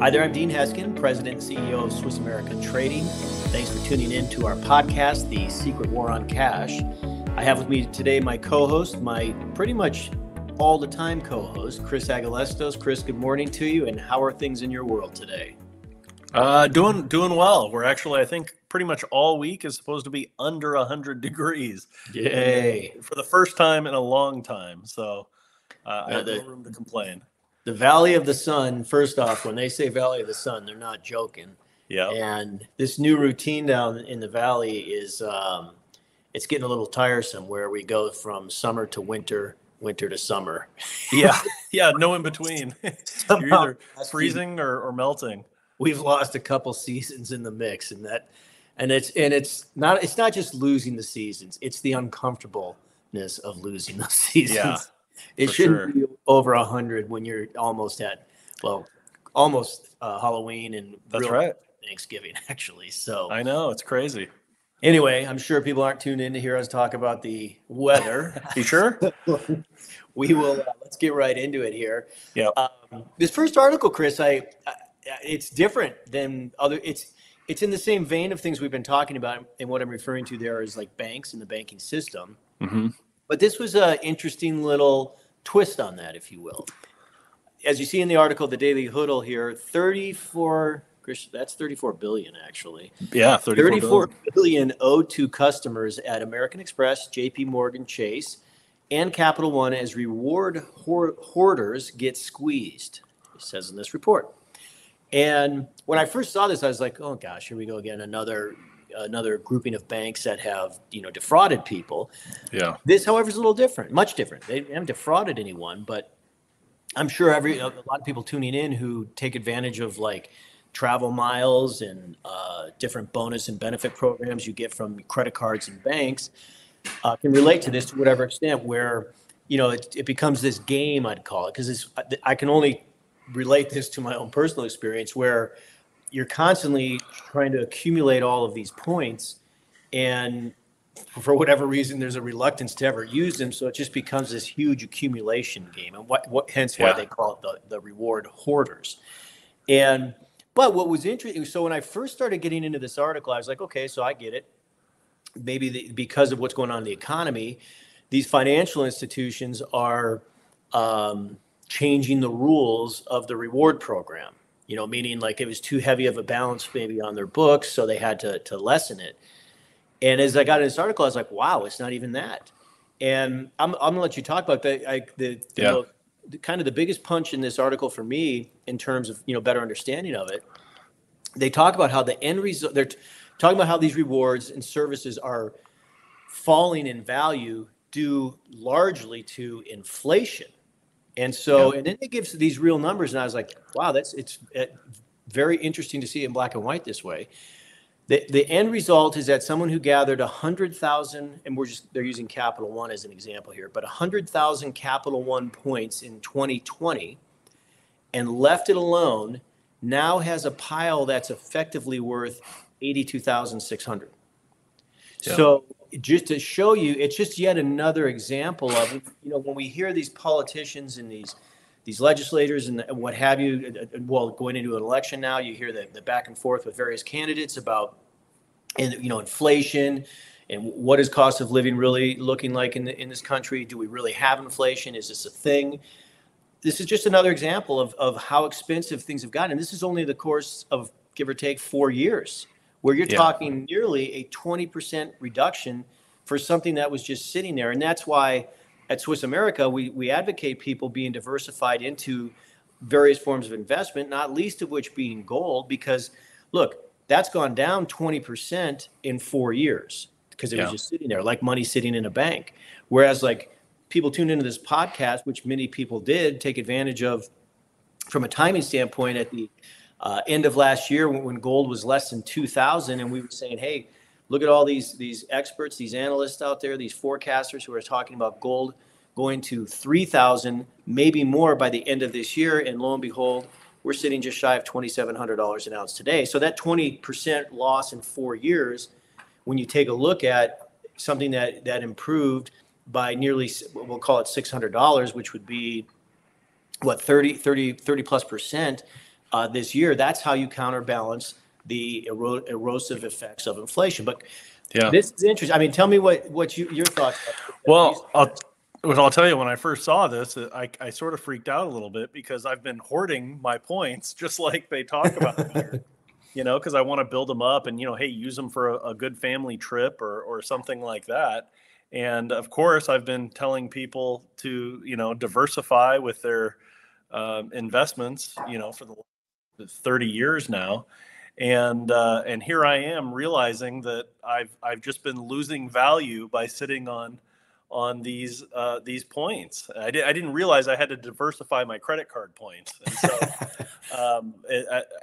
Hi there, I'm Dean Heskin, President and CEO of Swiss American Trading. Thanks for tuning in to our podcast, The Secret War on Cash. I have with me today my co-host, my pretty much all the time co-host, Chris Agelastos. Chris, good morning to you, and how are things in your world today? Doing well. We're actually, I think, pretty much all week is supposed to be under 100 degrees. Yay. For the first time in a long time. So I have no room to complain. The Valley of the Sun, first off, when they say Valley of the Sun, they're not joking. Yeah. And this new routine down in the valley is, it's getting a little tiresome, where we go from summer to winter, winter to summer. Yeah. No in between. You're either freezing or melting. We've lost a couple seasons in the mix, and it's not just losing the seasons; it's the uncomfortableness of losing those seasons. Yeah, it shouldn't be over 100 when you're almost Halloween and that's right, Thanksgiving actually. So I know it's crazy. Anyway, I'm sure people aren't tuned in to hear us talk about the weather. You sure? We will. Let's get right into it here. Yeah. This first article, Chris, it's different than other. It's in the same vein of things we've been talking about, and what I'm referring to there is like banks and the banking system. Mm-hmm. But this was an interesting little twist on that, if you will. As you see in the article, the Daily Hodl here, 34 billion actually. Yeah, 34 billion owed to customers at American Express, JP Morgan Chase, and Capital One as reward hoarders get squeezed, it says in this report. And when I first saw this, I was like, oh gosh, here we go again, another grouping of banks that have, defrauded people. Yeah. This, however, is a little different, much different. They haven't defrauded anyone, but I'm sure a lot of people tuning in who take advantage of like travel miles and different bonus and benefit programs you get from credit cards and banks can relate to this to whatever extent, where, it becomes this game, I'd call it, because I can only relate this to my own personal experience, where you're constantly trying to accumulate all of these points, and for whatever reason there's a reluctance to ever use them, so it just becomes this huge accumulation game, and hence why they call it the reward hoarders. But what was interesting, so when I first started getting into this article, I was like, okay, so I get it. Maybe because of what's going on in the economy, these financial institutions are changing the rules of the reward program, meaning like it was too heavy of a balance maybe on their books, so they had to lessen it. And as I got in this article, I was like, wow, it's not even that. And I'm gonna let you talk about that. The kind of the biggest punch in this article for me, in terms of better understanding of it, they talk about how the end result. They're talking about how these rewards and services are falling in value due largely to inflation. And so, and then it gives these real numbers, and I was like, wow, it's very interesting to see it in black and white this way. The end result is that someone who gathered 100,000, and they're using Capital One as an example here, but 100,000 Capital One points in 2020 and left it alone, now has a pile that's effectively worth 82,600. Yeah. So just to show you, it's just yet another example of, when we hear these politicians and these legislators and what have you, going into an election now, you hear the back and forth with various candidates about, inflation and what is cost of living really looking like in this country. Do we really have inflation? Is this a thing? This is just another example of how expensive things have gotten. And this is only the course of, give or take, 4 years, where you're talking nearly a 20% reduction for something that was just sitting there. And that's why at Swiss America, we advocate people being diversified into various forms of investment, not least of which being gold, because look, that's gone down 20% in 4 years because it was just sitting there like money sitting in a bank. Whereas like people tuned into this podcast, which many people did take advantage of from a timing standpoint at the end of last year when gold was less than 2,000, and we were saying, hey, look at all these experts, these analysts out there, these forecasters who are talking about gold going to 3,000, maybe more by the end of this year. And lo and behold, we're sitting just shy of $2,700 an ounce today. So that 20% loss in 4 years, when you take a look at something that improved by nearly, we'll call it $600, which would be what, 30 plus percent this year. That's how you counterbalance the erosive effects of inflation. But Yeah. this is interesting. I mean, tell me what your thoughts are. Well, I'll tell you, when I first saw this, I sort of freaked out a little bit because I've been hoarding my points just like they talk about here, because I want to build them up and, hey, use them for a good family trip or something like that. And of course, I've been telling people to, diversify with their investments, for the 30 years now. And here I am realizing that I've just been losing value by sitting on these points. I didn't realize I had to diversify my credit card points. And so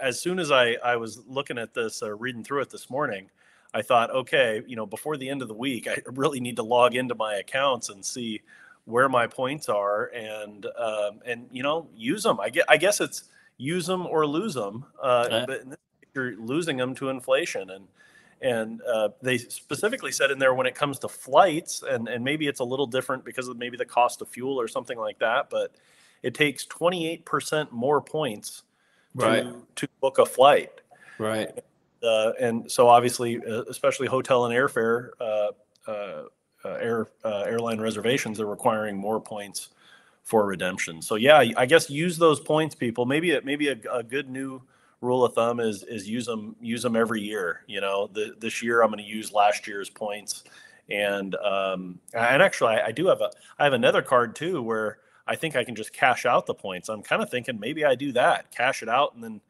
as soon as I was looking at this, reading through it this morning, I thought, okay, before the end of the week, I really need to log into my accounts and see where my points are and use them. I guess it's use them or lose them. But in this case, you're losing them to inflation. And they specifically said in there when it comes to flights, and maybe it's a little different because of maybe the cost of fuel or something like that, but it takes 28% more points to book a flight. Right. And so obviously, especially hotel and airfare, airline reservations are requiring more points for redemption. So yeah, I guess use those points, people. Maybe a good new rule of thumb is use them every year. This year I'm going to use last year's points, and actually I have another card too where I think I can just cash out the points. I'm kind of thinking maybe I do that, cash it out, and then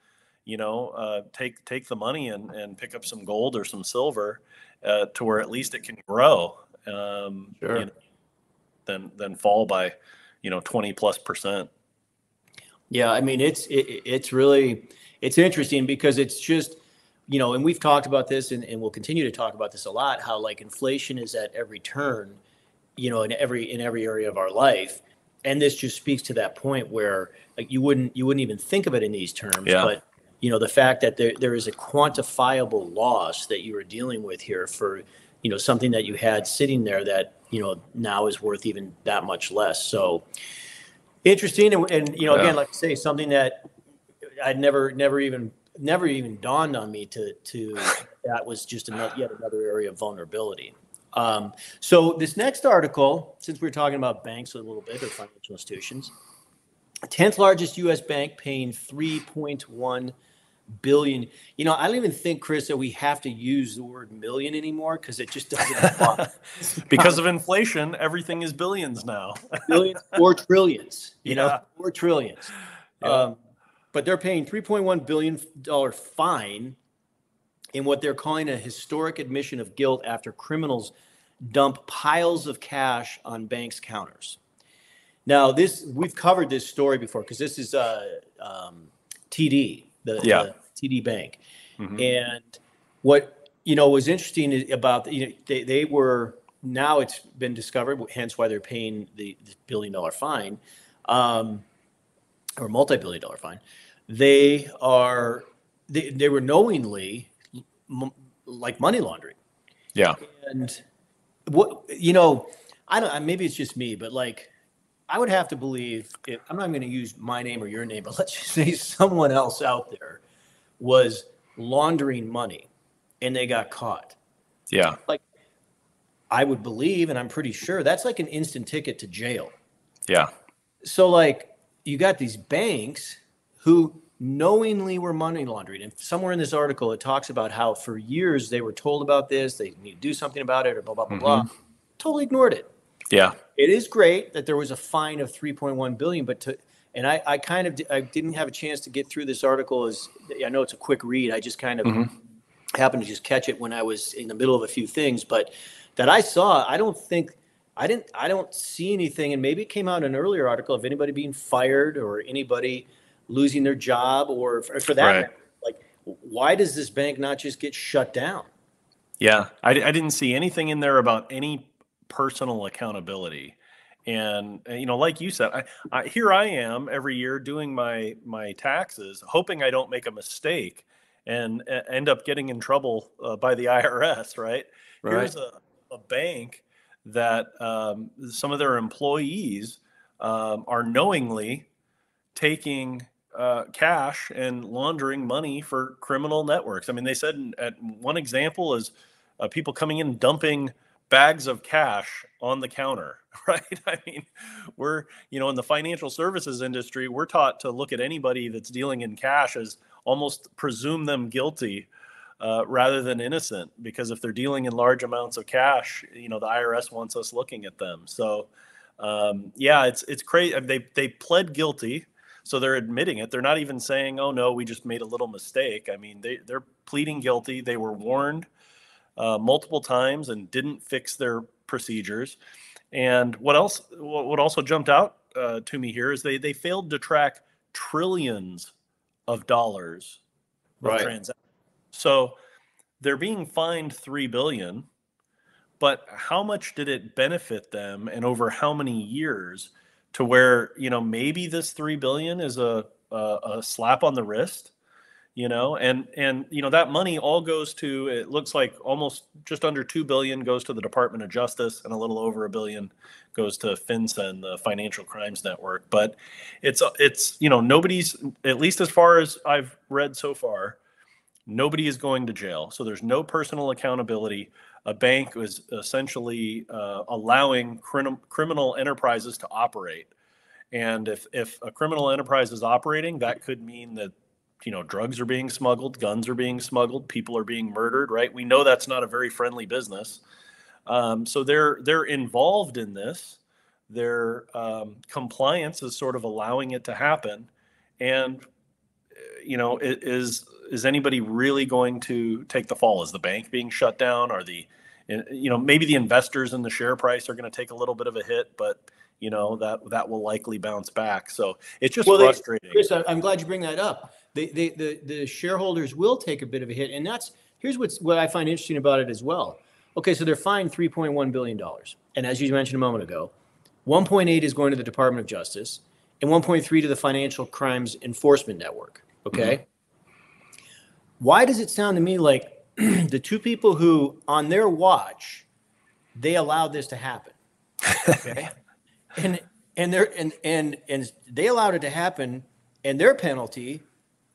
take the money and pick up some gold or some silver to where at least it can grow. Sure. Then fall by 20+%. Yeah, I mean it's really interesting because it's just and we've talked about this and we'll continue to talk about this a lot, how like inflation is at every turn, in every area of our life. And this just speaks to that point where like you wouldn't even think of it in these terms, but the fact that there is a quantifiable loss that you are dealing with here for something that you had sitting there that now is worth even that much less. So interesting, and again, like I say, something that I'd never even dawned on me to that was just yet another area of vulnerability. So this next article, since we're talking about banks a little bit or financial institutions, 10th largest U.S. bank paying $3.1 billion. I don't even think, Chris, that we have to use the word million anymore because it just doesn't apply. Because of inflation, everything is billions now. Billions or trillions, or trillions. Yeah. But they're paying $3.1 billion fine in what they're calling a historic admission of guilt after criminals dump piles of cash on banks' counters. Now, we've covered this story before because this is TD, the TD Bank. Mm-hmm. And what was interesting about they were, now it's been discovered, hence why they're paying the $1 billion fine, or multi-billion-dollar fine. They were knowingly like money laundering. Yeah. And what I don't, maybe it's just me, but like I would have to believe, I'm not going to use my name or your name, but let's just say someone else out there was laundering money and they got caught. Yeah. Like I would believe, and I'm pretty sure that's like an instant ticket to jail. Yeah. So like you got these banks who knowingly were money laundering. And somewhere in this article, it talks about how for years they were told about this, they need to do something about it or blah, blah, blah, blah. Totally ignored it. Yeah. It is great that there was a fine of $3.1 billion, but I didn't have a chance to get through this article. I know it's a quick read. I just kind of happened to just catch it when I was in the middle of a few things, but that I saw, I don't see anything. And maybe it came out in an earlier article of anybody being fired or anybody losing their job or for that matter, like, why does this bank not just get shut down? Yeah. I didn't see anything in there about any personal accountability. And like you said, here I am every year doing my taxes, hoping I don't make a mistake and end up getting in trouble by the IRS, right? Here's a bank that some of their employees are knowingly taking cash and laundering money for criminal networks. I mean, they said at one example is people coming in dumping bags of cash on the counter, right? I mean, we're, in the financial services industry, we're taught to look at anybody that's dealing in cash as almost presume them guilty rather than innocent, because if they're dealing in large amounts of cash, the IRS wants us looking at them. So, it's crazy. They pled guilty. So they're admitting it. They're not even saying, "Oh no, we just made a little mistake." I mean, they're pleading guilty. They were warned multiple times and didn't fix their procedures. And what also jumped out to me here is they failed to track trillions of dollars of transactions. So they're being fined $3 billion, but how much did it benefit them, and over how many years? To where, maybe this $3 billion is a slap on the wrist, and that money all goes to, it looks like almost just under $2 billion goes to the Department of Justice, and a little over $1 billion goes to FinCEN, the Financial Crimes Network. But it's nobody's, at least as far as I've read so far, nobody is going to jail. So there's no personal accountability. A bank was essentially allowing criminal enterprises to operate. And if a criminal enterprise is operating, that could mean that, drugs are being smuggled, guns are being smuggled, people are being murdered, right? We know that's not a very friendly business. So they're involved in this. Their compliance is sort of allowing it to happen. And, is anybody really going to take the fall? Is the bank being shut down? Are maybe the investors in the share price are going to take a little bit of a hit, but that will likely bounce back. So it's just frustrating. Chris, I'm glad you bring that up. The shareholders will take a bit of a hit, and here's what I find interesting about it as well. Okay, so they're fined $3.1 billion, and as you mentioned a moment ago, 1.8 is going to the Department of Justice, and 1.3 to the Financial Crimes Enforcement Network. Okay. Mm-hmm. Why does it sound to me like the two people who, on their watch, they allowed this to happen? Okay, and they allowed it to happen, and their penalty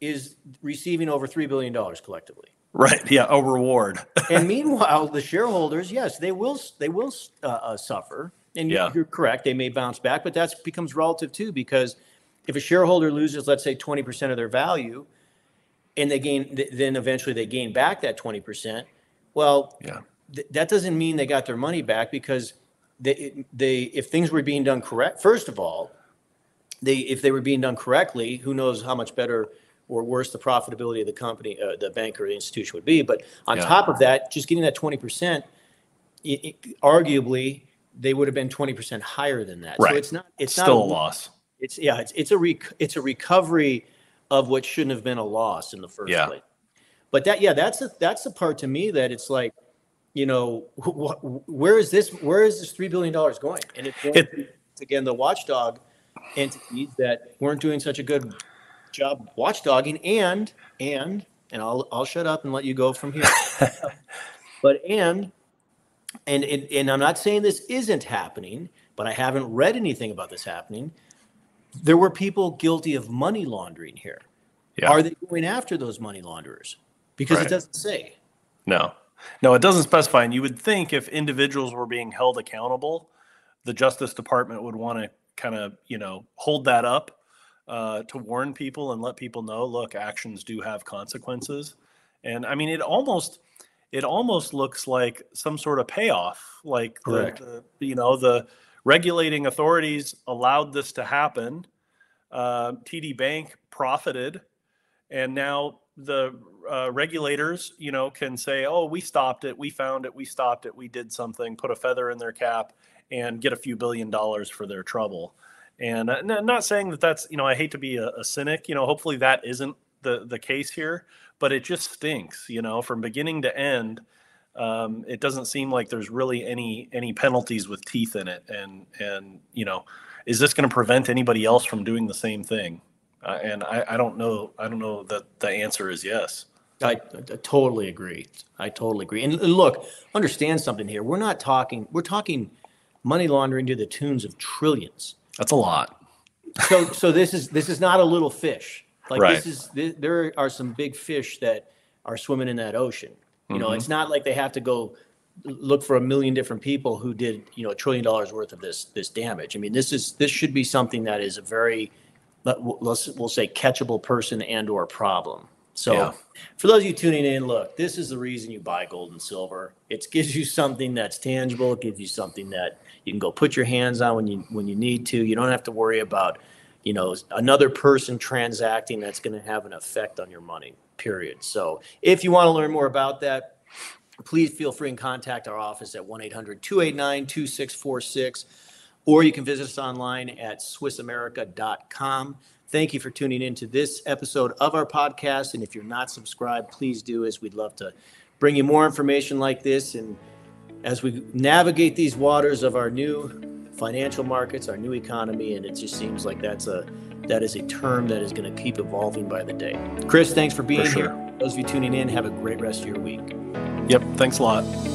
is receiving over $3 billion collectively. Right. Yeah. A reward. And meanwhile, the shareholders, yes, they will suffer. And you're correct; they may bounce back, but that becomes relative too, because if a shareholder loses, let's say, 20% of their value, and then eventually they gain back that 20%. Well, that doesn't mean they got their money back, because if things were being done correct, first of all, if they were being done correctly, who knows how much better or worse the profitability of the company, the bank or the institution would be. But on top of that, just getting that 20%, arguably they would have been 20% higher than that. Right. So it's still not a loss. It's a recovery of what shouldn't have been a loss in the first place. But that's the part to me that it's like, where is this $3 billion going? And it's going again, the watchdog entities that weren't doing such a good job watchdogging, and I'll shut up and let you go from here. But and I'm not saying this isn't happening, but I haven't read anything about this happening. There were people guilty of money laundering here. Yeah. Are they going after those money launderers? Because it doesn't say. No, it doesn't specify. And you would think if individuals were being held accountable, the Justice Department would want to kind of, hold that up to warn people and let people know, look, actions do have consequences. And I mean, it almost looks like some sort of payoff, like the regulating authorities allowed this to happen. TD Bank profited, and now the regulators, can say, "Oh, we stopped it, we found it, we stopped it, we did something," put a feather in their cap, and get a few $1 billion for their trouble. And I'm not saying that that's, I hate to be a cynic. Hopefully that isn't the case here, but it just stinks. From beginning to end. It doesn't seem like there's really any penalties with teeth in it, and is this going to prevent anybody else from doing the same thing? And I don't know. I don't know that the answer is yes. I totally agree. And look, understand something here. We're talking money laundering to the tunes of trillions. That's a lot. So this is not a little fish. Like Right. there are some big fish that are swimming in that ocean. You know, it's not like they have to go look for a million different people who did, you know, $1 trillion worth of this damage. I mean, this should be something that is a very, we'll say, catchable person and or problem. So Yeah. for those of you tuning in, look, this is the reason you buy gold and silver. It gives you something that's tangible. It gives you something that you can go put your hands on when you need to. You don't have to worry about, you know, another person transacting that's going to have an effect on your money, period. So if you want to learn more about that, please feel free and contact our office at 1-800-289-2646, or you can visit us online at swissamerica.com. Thank you for tuning in to this episode of our podcast. And if you're not subscribed, please do, as we'd love to bring you more information like this. And as we navigate these waters of our new financial markets, our new economy, and it just seems like that is a term that is going to keep evolving by the day. Chris, thanks for being here. Those of you tuning in, have a great rest of your week. Yep. Thanks a lot.